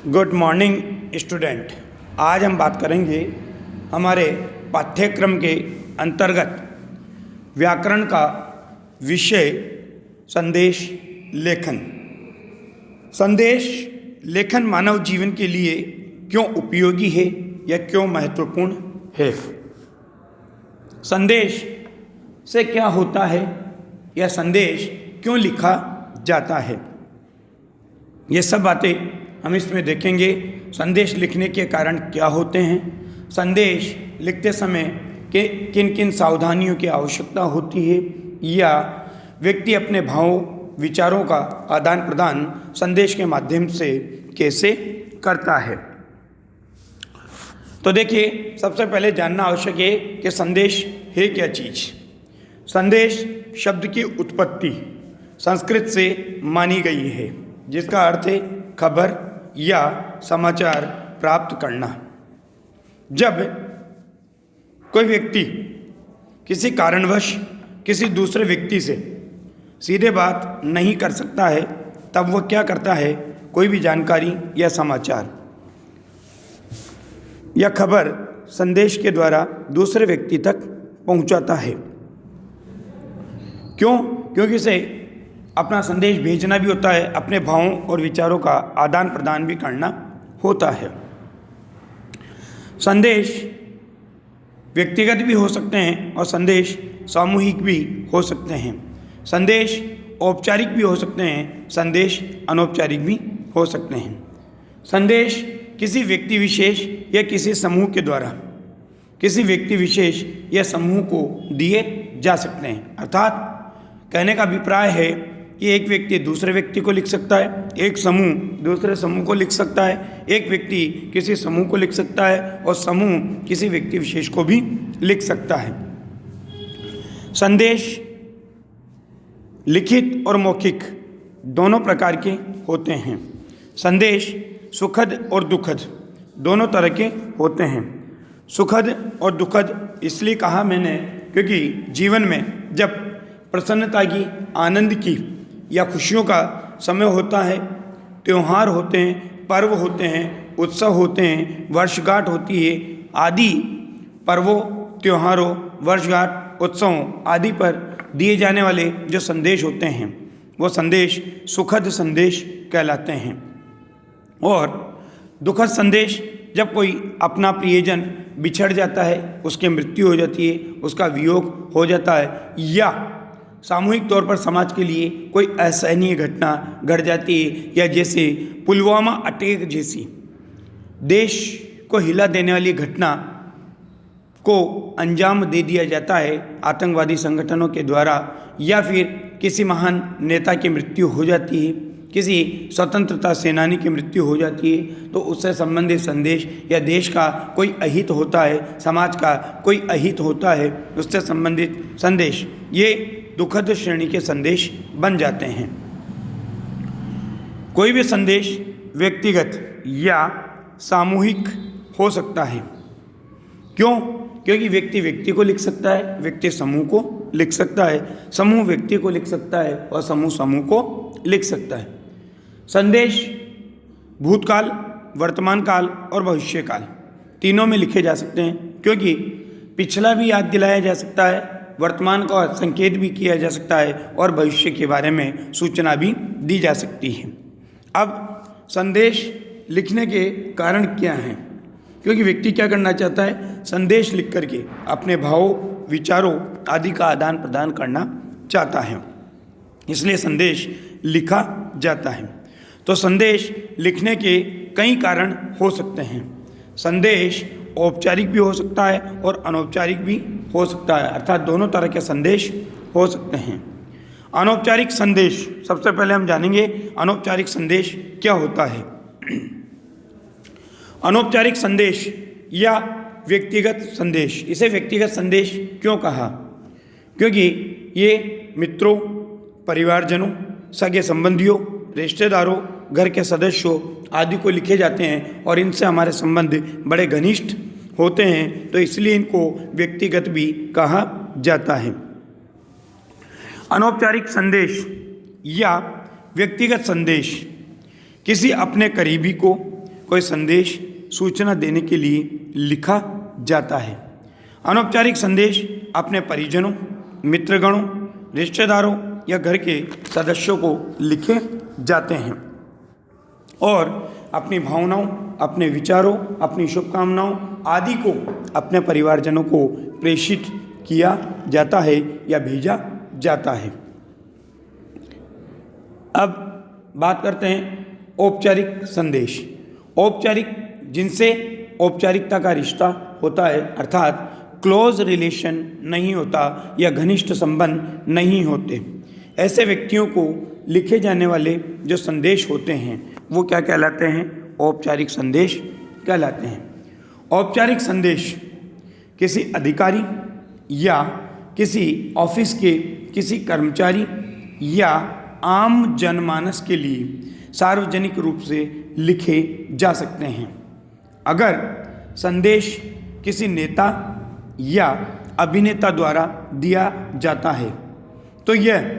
Good morning student. आज हम बात करेंगे हमारे पाठ्यक्रम के अंतर्गत व्याकरण का विषय संदेश लेखन। संदेश लेखन मानव जीवन के लिए क्यों उपयोगी है या क्यों महत्वपूर्ण है? संदेश से क्या होता है या संदेश क्यों लिखा जाता है, ये सब बातें हम इसमें देखेंगे। संदेश लिखने के कारण क्या होते हैं, संदेश लिखते समय के किन किन सावधानियों की आवश्यकता होती है, या व्यक्ति अपने भावों विचारों का आदान प्रदान संदेश के माध्यम से कैसे करता है। तो देखिए, सबसे पहले जानना आवश्यक है कि संदेश है क्या चीज़। संदेश शब्द की उत्पत्ति संस्कृत से मानी गई है, जिसका अर्थ है खबर या समाचार प्राप्त करना। जब कोई व्यक्ति किसी कारणवश किसी दूसरे व्यक्ति से सीधे बात नहीं कर सकता है, तब वह क्या करता है, कोई भी जानकारी या समाचार या खबर संदेश के द्वारा दूसरे व्यक्ति तक पहुंचाता है। क्यों? क्योंकि उसे अपना संदेश भेजना भी होता है, अपने भावों और विचारों का आदान प्रदान भी करना होता है। संदेश व्यक्तिगत भी हो सकते हैं और संदेश सामूहिक भी हो सकते हैं। संदेश औपचारिक भी हो सकते हैं, संदेश अनौपचारिक भी हो सकते हैं। संदेश किसी व्यक्ति विशेष या किसी समूह के द्वारा किसी व्यक्ति विशेष या समूह को दिए जा सकते हैं। अर्थात कहने का अभिप्राय है कि एक व्यक्ति दूसरे व्यक्ति को लिख सकता है, एक समूह दूसरे समूह को लिख सकता है, एक व्यक्ति किसी समूह को लिख सकता है और समूह किसी व्यक्ति विशेष को भी लिख सकता है। संदेश लिखित और मौखिक दोनों प्रकार के होते हैं। संदेश सुखद और दुखद दोनों तरह के होते हैं। सुखद और दुखद इसलिए कहा मैंने क्योंकि जीवन में जब प्रसन्नता की, आनंद की या खुशियों का समय होता है, त्यौहार होते हैं, पर्व होते हैं, उत्सव होते हैं, वर्षगांठ होती है, आदि पर्वों, त्योहारों, वर्षगांठ, उत्सवों आदि पर दिए जाने वाले जो संदेश होते हैं, वो संदेश सुखद संदेश कहलाते हैं। और दुखद संदेश जब कोई अपना प्रियजन बिछड़ जाता है, उसकी मृत्यु हो जाती है, उसका वियोग हो जाता है, या सामूहिक तौर पर समाज के लिए कोई असहनीय घटना घट जाती है, या जैसे पुलवामा अटैक जैसी देश को हिला देने वाली घटना को अंजाम दे दिया जाता है आतंकवादी संगठनों के द्वारा, या फिर किसी महान नेता की मृत्यु हो जाती है, किसी स्वतंत्रता सेनानी की मृत्यु हो जाती है, तो उससे संबंधित संदेश, या देश का कोई अहित होता है, समाज का कोई अहित होता है, उससे संबंधित संदेश, ये दुखद श्रेणी के संदेश बन जाते हैं। कोई भी संदेश व्यक्तिगत या सामूहिक हो सकता है। क्यों? क्योंकि व्यक्ति व्यक्ति को लिख सकता है, व्यक्ति समूह को लिख सकता है, समूह व्यक्ति को लिख सकता है और समूह समूह को लिख सकता है। संदेश भूतकाल, वर्तमान काल और भविष्य काल तीनों में लिखे जा सकते हैं, क्योंकि पिछला भी याद दिलाया जा सकता है, वर्तमान का संकेत भी किया जा सकता है और भविष्य के बारे में सूचना भी दी जा सकती है। अब संदेश लिखने के कारण क्या हैं? क्योंकि व्यक्ति क्या करना चाहता है, संदेश लिख करके अपने भावों, विचारों आदि का आदान प्रदान करना चाहता है, इसलिए संदेश लिखा जाता है। तो संदेश लिखने के कई कारण हो सकते हैं। संदेश औपचारिक भी हो सकता है और अनौपचारिक भी हो सकता है, अर्थात दोनों तरह के संदेश हो सकते हैं। अनौपचारिक संदेश, सबसे पहले हम जानेंगे अनौपचारिक संदेश क्या होता है। अनौपचारिक संदेश या व्यक्तिगत संदेश, इसे व्यक्तिगत संदेश क्यों कहा? क्योंकि ये मित्रों, परिवारजनों, सगे संबंधियों, रिश्तेदारों, घर के सदस्यों आदि को लिखे जाते हैं और इनसे हमारे संबंध बड़े घनिष्ठ होते हैं, तो इसलिए इनको व्यक्तिगत भी कहा जाता है। अनौपचारिक संदेश या व्यक्तिगत संदेश किसी अपने करीबी को कोई संदेश सूचना देने के लिए लिखा जाता है। अनौपचारिक संदेश अपने परिजनों, मित्रगणों, रिश्तेदारों या घर के सदस्यों को लिखे जाते हैं और अपनी भावनाओं, अपने विचारों, अपनी शुभकामनाओं आदि को अपने परिवारजनों को प्रेषित किया जाता है या भेजा जाता है। अब बात करते हैं औपचारिक संदेश। औपचारिक, जिनसे औपचारिकता का रिश्ता होता है, अर्थात क्लोज रिलेशन नहीं होता या घनिष्ठ संबंध नहीं होते, ऐसे व्यक्तियों को लिखे जाने वाले जो संदेश होते हैं वो क्या कहलाते हैं? औपचारिक संदेश कहलाते हैं। औपचारिक संदेश किसी अधिकारी या किसी ऑफिस के किसी कर्मचारी या आम जनमानस के लिए सार्वजनिक रूप से लिखे जा सकते हैं। अगर संदेश किसी नेता या अभिनेता द्वारा दिया जाता है तो यह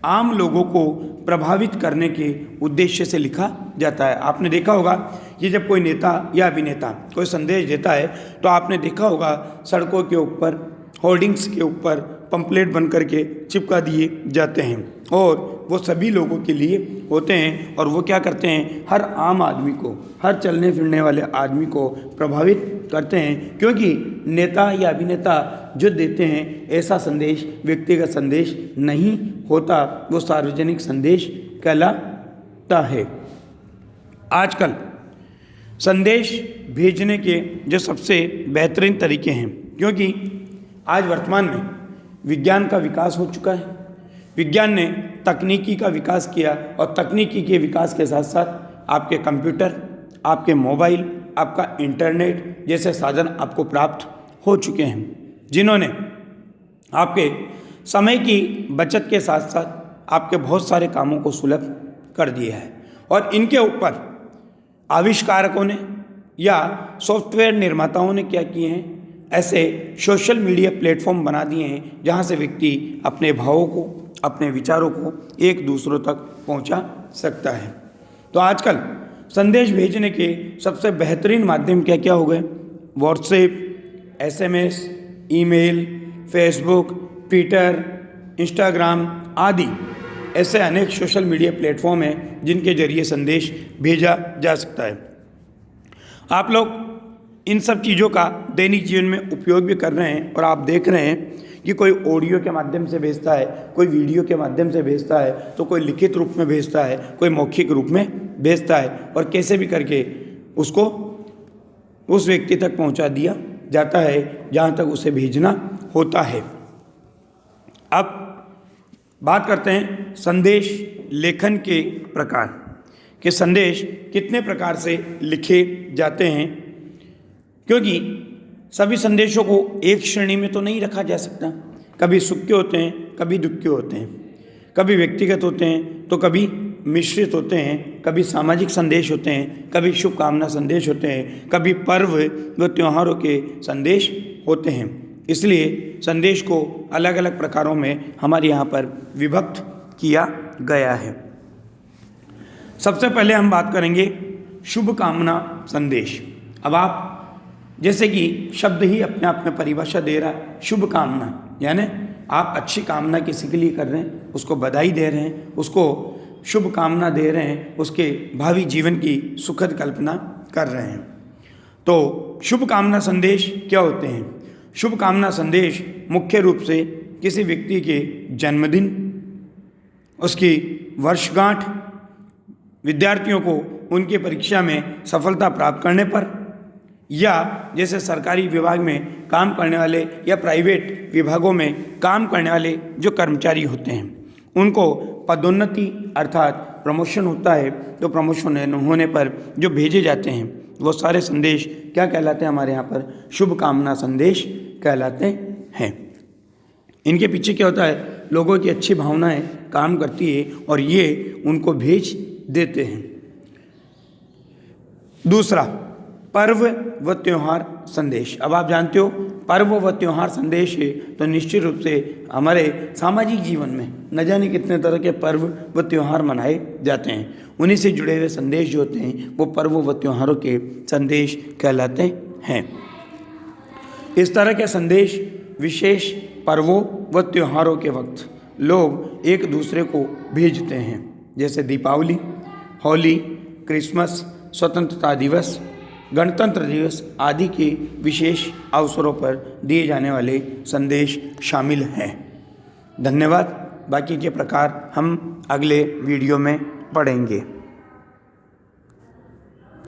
आम लोगों को प्रभावित करने के उद्देश्य से लिखा जाता है। आपने देखा होगा कि जब कोई नेता या अभिनेता कोई संदेश देता है तो आपने देखा होगा सड़कों के ऊपर, होर्डिंग्स के ऊपर पंपलेट बन करके चिपका दिए जाते हैं और वो सभी लोगों के लिए होते हैं और वो क्या करते हैं? हर आम आदमी को, हर चलने फिरने वाले आदमी को प्रभावित करते हैं, क्योंकि नेता या अभिनेता जो देते हैं ऐसा संदेश व्यक्तिगत संदेश नहीं होता, वो सार्वजनिक संदेश कहलाता है। आजकल संदेश भेजने के जो सबसे बेहतरीन तरीके हैं, क्योंकि आज वर्तमान में विज्ञान का विकास हो चुका है, विज्ञान ने तकनीकी का विकास किया और तकनीकी के विकास के साथ साथ आपके कंप्यूटर, आपके मोबाइल, आपका इंटरनेट जैसे साधन आपको प्राप्त हो चुके हैं, जिन्होंने आपके समय की बचत के साथ साथ आपके बहुत सारे कामों को सुलभ कर दिया है। और इनके ऊपर आविष्कारकों ने या सॉफ्टवेयर निर्माताओं ने क्या किए हैं? ऐसे सोशल मीडिया प्लेटफॉर्म बना दिए हैं जहां से व्यक्ति अपने भावों को, अपने विचारों को एक दूसरों तक पहुंचा सकता है। तो आजकल संदेश भेजने के सबसे बेहतरीन माध्यम क्या क्या हो गए? WhatsApp, SMS, email, Facebook, Twitter, Instagram आदि ऐसे अनेक सोशल मीडिया प्लेटफॉर्म हैं जिनके जरिए संदेश भेजा जा सकता है। आप लोग इन सब चीज़ों का दैनिक जीवन में उपयोग भी कर रहे हैं और आप देख रहे हैं कि कोई ऑडियो के माध्यम से भेजता है, कोई वीडियो के माध्यम से भेजता है, तो कोई लिखित रूप में भेजता है, कोई मौखिक रूप में भेजता है और कैसे भी करके उसको उस व्यक्ति तक पहुंचा दिया जाता है जहां तक उसे भेजना होता है। अब बात करते हैं संदेश लेखन के प्रकार, कि संदेश कितने प्रकार से लिखे जाते हैं, क्योंकि सभी संदेशों को एक श्रेणी में तो नहीं रखा जा सकता। कभी सुख के होते हैं, कभी दुख के होते हैं, कभी व्यक्तिगत होते हैं तो कभी मिश्रित होते हैं, कभी सामाजिक संदेश होते हैं, कभी शुभकामना संदेश होते हैं, कभी पर्व व त्योहारों के संदेश होते हैं। इसलिए संदेश को अलग अलग प्रकारों में हमारे यहाँ पर विभक्त किया गया है। सबसे पहले हम बात करेंगे शुभकामना संदेश। अब आप जैसे कि शब्द ही अपने आप में परिभाषा दे रहा है, शुभकामना, यानी आप अच्छी कामना किसी के लिए कर रहे हैं, उसको बधाई दे रहे हैं, उसको शुभकामना दे रहे हैं, उसके भावी जीवन की सुखद कल्पना कर रहे हैं। तो शुभकामना संदेश क्या होते हैं? शुभकामना संदेश मुख्य रूप से किसी व्यक्ति के जन्मदिन, उसकी वर्षगांठ, विद्यार्थियों को उनकी परीक्षा में सफलता प्राप्त करने पर, या जैसे सरकारी विभाग में काम करने वाले या प्राइवेट विभागों में काम करने वाले जो कर्मचारी होते हैं उनको पदोन्नति अर्थात प्रमोशन होता है, तो प्रमोशन होने पर जो भेजे जाते हैं वो सारे संदेश क्या कहलाते हैं? हमारे यहाँ पर शुभकामना संदेश कहलाते हैं। इनके पीछे क्या होता है? लोगों की अच्छी भावनाएं काम करती है और ये उनको भेज देते हैं। दूसरा, पर्व व त्योहार संदेश। अब आप जानते हो पर्व व त्यौहार संदेश है तो निश्चित रूप से हमारे सामाजिक जीवन में न जाने कितने तरह के पर्व व त्यौहार मनाए जाते हैं। उन्हीं से जुड़े हुए संदेश जो होते हैं वो पर्व व त्योहारों के संदेश कहलाते हैं। इस तरह के संदेश विशेष पर्वों व त्योहारों के वक्त लोग एक दूसरे को भेजते हैं, जैसे दीपावली, होली, क्रिसमस, स्वतंत्रता दिवस, गणतंत्र दिवस आदि के विशेष अवसरों पर दिए जाने वाले संदेश शामिल हैं। धन्यवाद। बाकी के प्रकार हम अगले वीडियो में पढ़ेंगे।